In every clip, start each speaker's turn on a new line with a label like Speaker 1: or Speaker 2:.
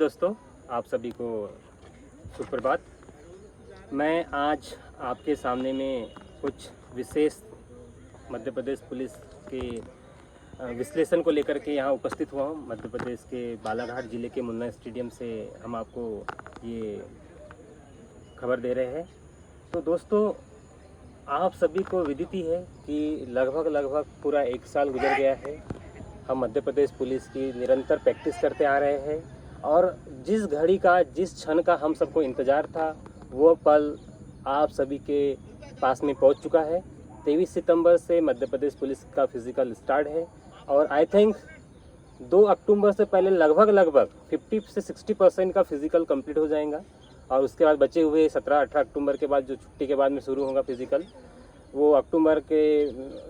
Speaker 1: दोस्तों, आप सभी को सुप्रभात। मैं आज आपके सामने में कुछ विशेष मध्य प्रदेश पुलिस के विश्लेषण को लेकर के यहाँ उपस्थित हुआ हूँ। मध्य प्रदेश के बालाघाट ज़िले के मुन्ना स्टेडियम से हम आपको ये खबर दे रहे हैं। तो दोस्तों, आप सभी को विदित ही है कि लगभग पूरा 1 साल गुजर गया है। हम मध्य प्रदेश पुलिस की निरंतर प्रैक्टिस करते आ रहे हैं और जिस घड़ी का, जिस क्षण का हम सबको इंतज़ार था, वो पल आप सभी के पास में पहुंच चुका है। 23 सितंबर से मध्य प्रदेश पुलिस का फिज़िकल स्टार्ट है और आई थिंक 2 अक्टूबर से पहले लगभग 50 से 60% का फिज़िकल कंप्लीट हो जाएगा और उसके बाद बचे हुए 17-18 अक्टूबर के बाद जो छुट्टी के बाद में शुरू होगा फिज़िकल, वो अक्टूबर के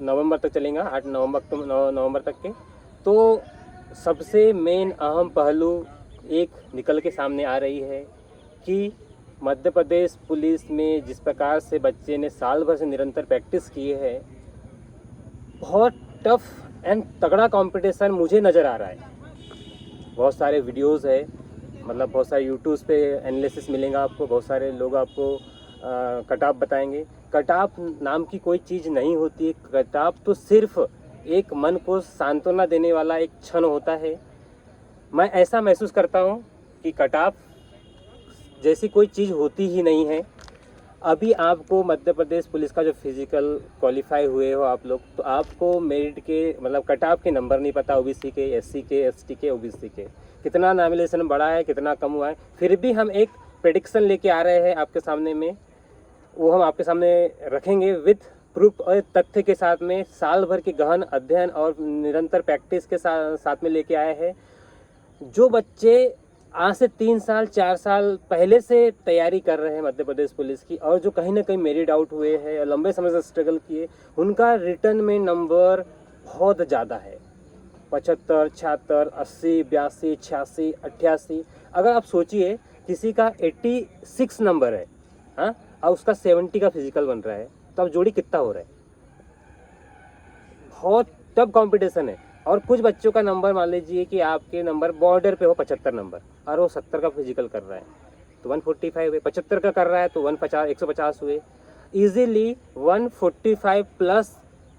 Speaker 1: नवंबर तक चलेगा, 8 नवंबर तक के। तो सबसे मेन अहम पहलू एक निकल के सामने आ रही है कि मध्य प्रदेश पुलिस में जिस प्रकार से बच्चे ने साल भर से निरंतर प्रैक्टिस की है, बहुत टफ एंड तगड़ा कंपटीशन मुझे नज़र आ रहा है। बहुत सारे वीडियोस है, मतलब बहुत सारे यूट्यूब पे एनालिसिस मिलेगा आपको, बहुत सारे लोग आपको कट ऑफ बताएंगे। कट ऑफ नाम की कोई चीज़ नहीं होती है। कट ऑफ तो सिर्फ एक मन को सांत्वना देने वाला एक क्षण होता है। मैं ऐसा महसूस करता हूँ कि कट ऑफ जैसी कोई चीज़ होती ही नहीं है। अभी आपको मध्य प्रदेश पुलिस का जो फिज़िकल क्वालिफाई हुए हो आप लोग, तो आपको मेरिट के मतलब कट ऑफ के नंबर नहीं पता, ओबीसी के, एससी के, एसटी के, ओबीसी के कितना नॉमिनेशन बढ़ा है, कितना कम हुआ है। फिर भी हम एक प्रेडिक्शन लेके आ रहे हैं आपके सामने में, वो हम आपके सामने रखेंगे विथ प्रूफ और तथ्य के साथ में। साल भर के गहन अध्ययन और निरंतर प्रैक्टिस के साथ में लेके आए हैं। जो बच्चे आज से 3 साल 4 साल पहले से तैयारी कर रहे हैं मध्य प्रदेश पुलिस की और जो कहीं ना कहीं मेरिट आउट हुए हैं और लंबे समय से स्ट्रगल किए, उनका रिटर्न में नंबर बहुत ज़्यादा है। 75, 76, 80, 82, 86, 88। अगर आप सोचिए किसी का 86 नंबर है, हाँ, और उसका 70 का फिजिकल बन रहा है, तो अब जोड़ी कितना हो रहा है। बहुत टफ कंपटीशन है। और कुछ बच्चों का नंबर मान लीजिए कि आपके नंबर बॉर्डर पे हो 75 नंबर और वो 70 का फिजिकल कर रहा है तो 145 हुए, 75 का कर रहा है तो 150 हुए। इजीली 145 प्लस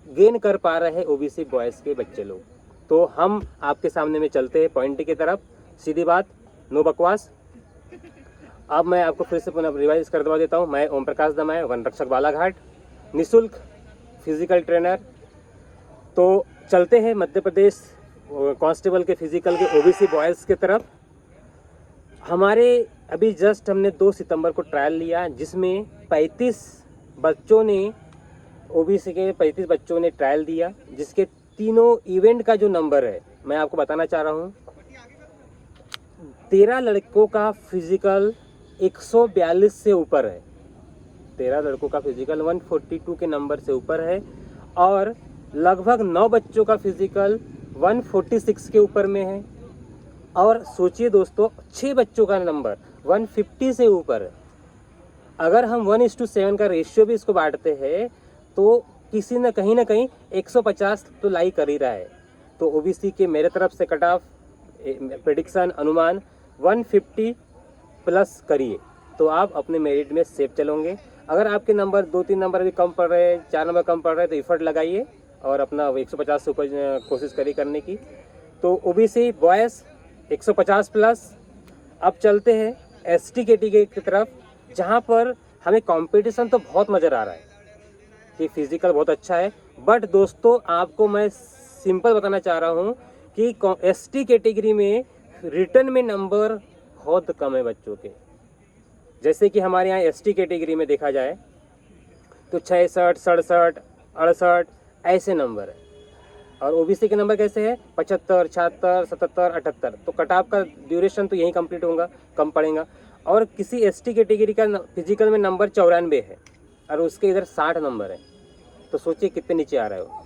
Speaker 1: गेन कर पा रहे हैं ओबीसी बॉयज़ के बच्चे लोग। तो हम आपके सामने में चलते हैं पॉइंट की तरफ, सीधी बात, नो बकवास। अब मैं आपको फिर से पुनः रिवाइज कर दवा देता हूँ। मैं ओम प्रकाश दमाय, वन रक्षक बालाघाट, निःशुल्क फिजिकल ट्रेनर। तो चलते हैं मध्य प्रदेश कांस्टेबल के फिजिकल के ओबीसी बॉयज़ की तरफ। हमारे अभी जस्ट हमने 2 सितंबर को ट्रायल लिया, जिसमें 35 बच्चों ने, ओबीसी के 35 बच्चों ने ट्रायल दिया, जिसके तीनों इवेंट का जो नंबर है मैं आपको बताना चाह रहा हूँ। 13 लड़कों का फिजिकल 142 से ऊपर है। 13 लड़कों का फिजिकल 142 के नंबर से ऊपर है और लगभग 9 बच्चों का फिजिकल 146 के ऊपर में है। और सोचिए दोस्तों, 6 बच्चों का नंबर 150 से ऊपर है। अगर हम 1:7 का रेशियो भी इसको बांटते हैं तो किसी न कहीं 150 तो लाई कर ही रहा है। तो ओबीसी के मेरे तरफ से कट ऑफ प्रेडिक्शन अनुमान 150 प्लस करिए तो आप अपने मेरिट में सेफ चलोगे। अगर आपके नंबर 2-3 नंबर भी कम पड़ रहे हैं, 4 नंबर कम पड़ रहे हैं, तो एफर्ट लगाइए और अपना 150 से ऊपर कोशिश करिए करने की। तो ओबीसी बॉयज़ 150 प्लस। अब चलते हैं एसटी कैटेगरी की तरफ, जहाँ पर हमें कंपटीशन तो बहुत नज़र आ रहा है कि फिजिकल बहुत अच्छा है। बट दोस्तों, आपको मैं सिंपल बताना चाह रहा हूँ कि एसटी कैटेगरी में रिटर्न में नंबर बहुत कम है बच्चों के। जैसे कि हमारे यहाँ एसटी कैटेगरी में देखा जाए तो 66, 67, 68 ऐसे नंबर है और ओबीसी के नंबर कैसे है 75, 76, 77, 78। तो कट ऑफ का ड्यूरेशन तो यहीं कंप्लीट होगा, कम पड़ेगा। और किसी एसटी कैटेगरी का फिजिकल में नंबर 94 है और उसके इधर 60 नंबर है, तो सोचिए कितने नीचे आ रहे हो।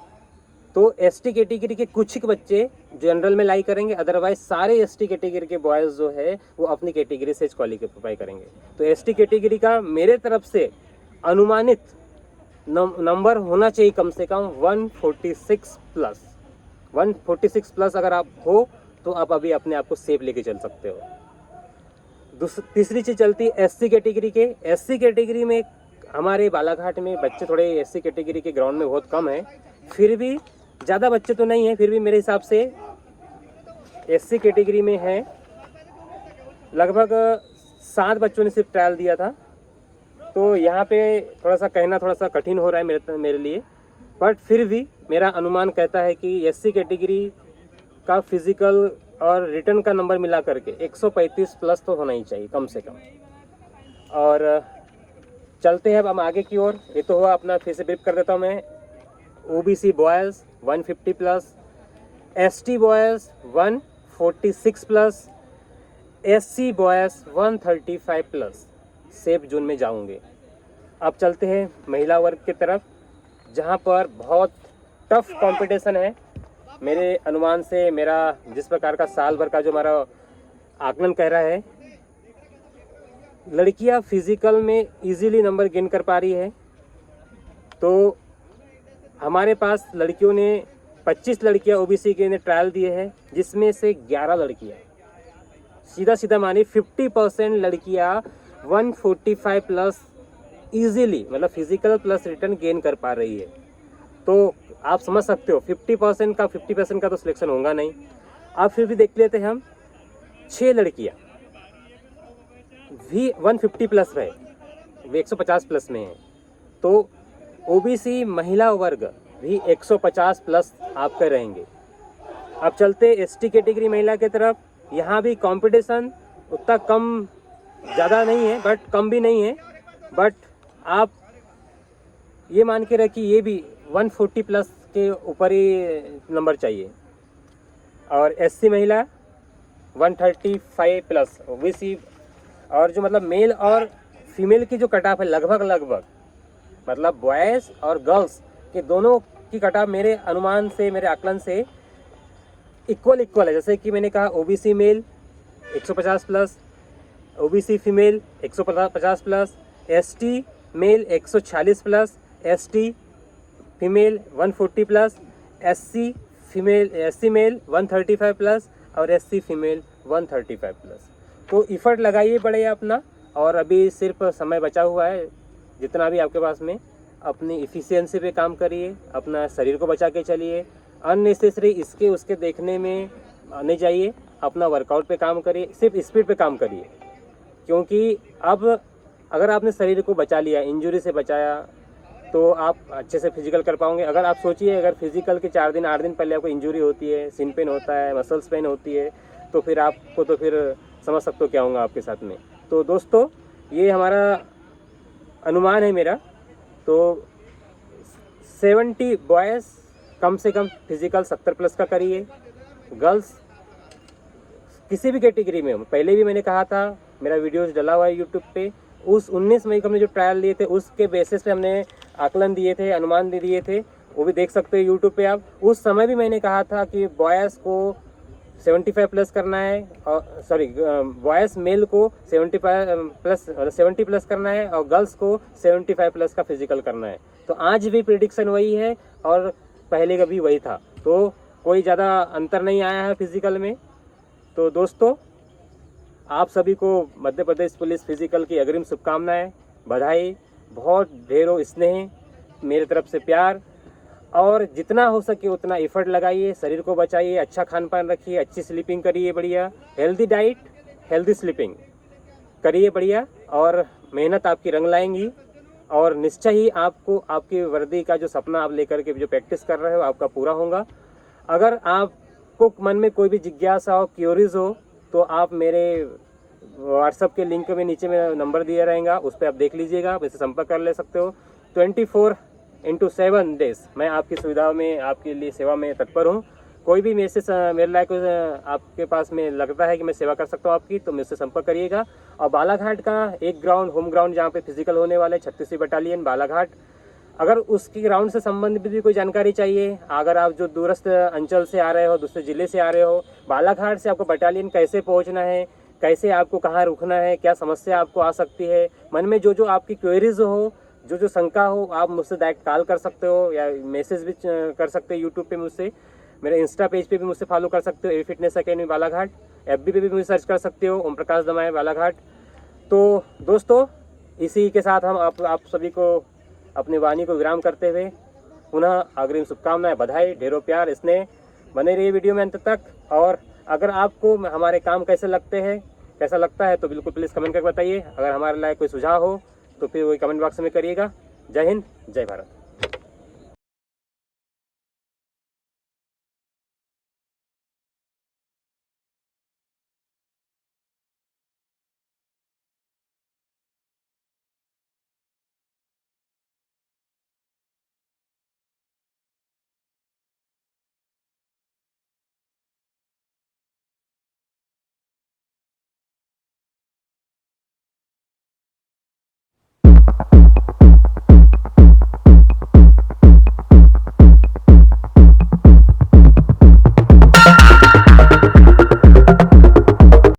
Speaker 1: तो एसटी कैटेगरी के कुछ ही बच्चे जनरल में लाई करेंगे, अदरवाइज सारे एसटी कैटेगरी के बॉयज़ जो है वो अपनी कैटेगरी से क्वालिफाई करेंगे। तो एसटी कैटेगरी का मेरे तरफ से अनुमानित नंबर होना चाहिए कम से कम 146 प्लस। 146 प्लस अगर आप हो तो आप अभी अपने आप को सेफ लेके चल सकते हो। तीसरी चीज़ चलती है एससी कैटेगरी के। एससी कैटेगरी में हमारे बालाघाट में बच्चे थोड़े एससी कैटेगरी के ग्राउंड में बहुत कम है, फिर भी ज़्यादा बच्चे तो नहीं हैं, फिर भी मेरे हिसाब से एससी कैटेगरी में है लगभग 7 बच्चों ने सिर्फ ट्रायल दिया था। तो यहाँ पे थोड़ा सा कहना थोड़ा सा कठिन हो रहा है मेरे लिए, बट फिर भी मेरा अनुमान कहता है कि एससी कैटेगरी का फिजिकल और रिटर्न का नंबर मिला करके 135 प्लस तो होना ही चाहिए कम से कम। और चलते हैं अब हम आगे की ओर। ये तो हुआ अपना, फिर से ब्रीफ कर देता हूँ मैं। OBC boys 150 plus, ST boys 146 plus, SC boys 135 plus safe zone में जाऊंगे। अब चलते हैं महिला वर्ग की तरफ, जहां पर बहुत टफ कंपटीशन है। मेरे अनुमान से मेरा जिस प्रकार का साल भर का जो हमारा आकलन कह रहा है, लड़कियां फिजिकल में इजीली नंबर गेन कर पा रही है। तो हमारे पास लड़कियों ने 25 लड़कियां ओबीसी के ने ट्रायल दिए हैं, जिसमें से 11 लड़कियां सीधा सीधा मानी 50% लड़कियां 145 प्लस इजीली, मतलब फिजिकल प्लस रिटर्न गेन कर पा रही है। तो आप समझ सकते हो 50% का 50% का तो सिलेक्शन होगा नहीं। अब फिर भी देख लेते हैं हम, 6 लड़कियां भी 150 प्लस रहे, वे 150 प्लस में हैं। तो ओबीसी महिला वर्ग भी 150 प्लस आपके रहेंगे। अब चलते एसटी कैटेगरी महिला की तरफ। यहाँ भी कंपटीशन उतना कम ज़्यादा नहीं है, बट कम भी नहीं है, बट आप ये मान के रखिए ये भी 140 प्लस के ऊपर ही नंबर चाहिए। और एससी महिला 135 प्लस, ओबीसी और जो मतलब मेल और फीमेल की जो कट ऑफ है लगभग मतलब बॉयज़ और गर्ल्स के दोनों की कट ऑफ मेरे अनुमान से, मेरे आकलन से इक्वल है। जैसे कि मैंने कहा OBC male 150 plus, OBC female 150 plus, ST male 146 plus, ST female 140 plus, SC male 135 plus और एससी फीमेल 135 प्लस। तो इफ़र्ट लगाइए बढ़िया अपना, और अभी सिर्फ समय बचा हुआ है, जितना भी आपके पास में अपनी इफ़िशियंसी पे काम करिए, अपना शरीर को बचा के चलिए। अननेसेसरी इसके उसके देखने में नहीं जाइए, अपना वर्कआउट पे काम करिए, सिर्फ स्पीड पे काम करिए। क्योंकि अब अगर आपने शरीर को बचा लिया, इंजरी से बचाया, तो आप अच्छे से फिजिकल कर पाओगे। अगर आप सोचिए अगर फिजिकल के 4 दिन 8 दिन पहले आपको इंजरी होती है, सिन पेन होता है, मसल्स पेन होती है, तो फिर आपको तो फिर समझ सकते हो क्या होगा आपके साथ में। तो दोस्तों ये हमारा अनुमान है मेरा। तो 70 बॉयज़ कम से कम फिजिकल 70 प्लस का करिए। गर्ल्स किसी भी कैटेगरी में, पहले भी मैंने कहा था, मेरा वीडियोस डला हुआ है यूट्यूब पे। उस 19 मई को हमने जो ट्रायल लिए थे उसके बेसिस पे हमने आकलन दिए थे, अनुमान दिए थे, वो भी देख सकते हो यूट्यूब पे आप। उस समय भी मैंने कहा था कि बॉयज़ को 75 प्लस करना है, और सॉरी बॉयज़ मेल को 70 प्लस करना है, और गर्ल्स को 75 प्लस का फिजिकल करना है। तो आज भी प्रेडिक्शन वही है और पहले का भी वही था, तो कोई ज़्यादा अंतर नहीं आया है फिजिकल में। तो दोस्तों आप सभी को मध्य प्रदेश पुलिस फिजिकल की अग्रिम शुभकामनाएं, बधाई, बहुत ढेरों स्नेह, मेरी तरफ से प्यार, और जितना हो सके उतना एफर्ट लगाइए, शरीर को बचाइए, अच्छा खान पान रखिए, अच्छी स्लीपिंग करिए, बढ़िया हेल्दी डाइट, हेल्दी स्लीपिंग करिए बढ़िया, और मेहनत आपकी रंग लाएंगी। और निश्चय ही आपको आपकी वर्दी का जो सपना आप लेकर के जो प्रैक्टिस कर रहे हो आपका पूरा होगा। अगर आपको मन में कोई भी जिज्ञासा हो, क्यूरीज हो, तो आप मेरे व्हाट्सएप के लिंक में नीचे में नंबर दिया रहेगा, उस पर आप देख लीजिएगा, आप इससे संपर्क कर ले सकते हो। 24/7 डेज मैं आपकी सुविधा में, आपके लिए सेवा में तत्पर हूँ। कोई भी मेरे लायक आपके पास में लगता है कि मैं सेवा कर सकता हूँ आपकी, तो मुझसे संपर्क करिएगा। और बालाघाट का एक ग्राउंड, होम ग्राउंड जहाँ पे फिजिकल होने वाले 36वीं बटालियन बालाघाट, अगर उसके ग्राउंड से संबंधित भी कोई जानकारी चाहिए, अगर आप जो दूरस्थ अंचल से आ रहे हो, दूसरे ज़िले से आ रहे हो, बालाघाट से आपको बटालियन कैसे पहुँचना है, कैसे आपको कहाँ रुकना है, क्या समस्या आपको आ सकती है, मन में जो आपकी क्वेरीज हो, जो शंका हो, आप मुझसे डायरेक्ट कॉल कर सकते हो या मैसेज भी कर सकते हो यूट्यूब पे मुझसे। मेरे इंस्टा पेज पे भी मुझसे फॉलो कर सकते हो, ए फिटनेस अकेडमी बालाघाट। FB पे भी मुझे सर्च कर सकते हो, ओम प्रकाश दमाए बालाघाट। तो दोस्तों, इसी के साथ हम आप सभी को अपनी वाणी को विराम करते हुए पुनः अग्रिम शुभकामनाएं, बधाई, ढेरों प्यार, स्नेह। बने रहिए वीडियो में अंत तक। और अगर आपको हमारे काम कैसे लगते हैं, कैसा लगता है, तो बिल्कुल प्लीज़ कमेंट करके बताइए। अगर हमारे लायक कोई सुझाव हो तो फिर वही कमेंट बॉक्स में करिएगा। जय हिंद, जय भारत।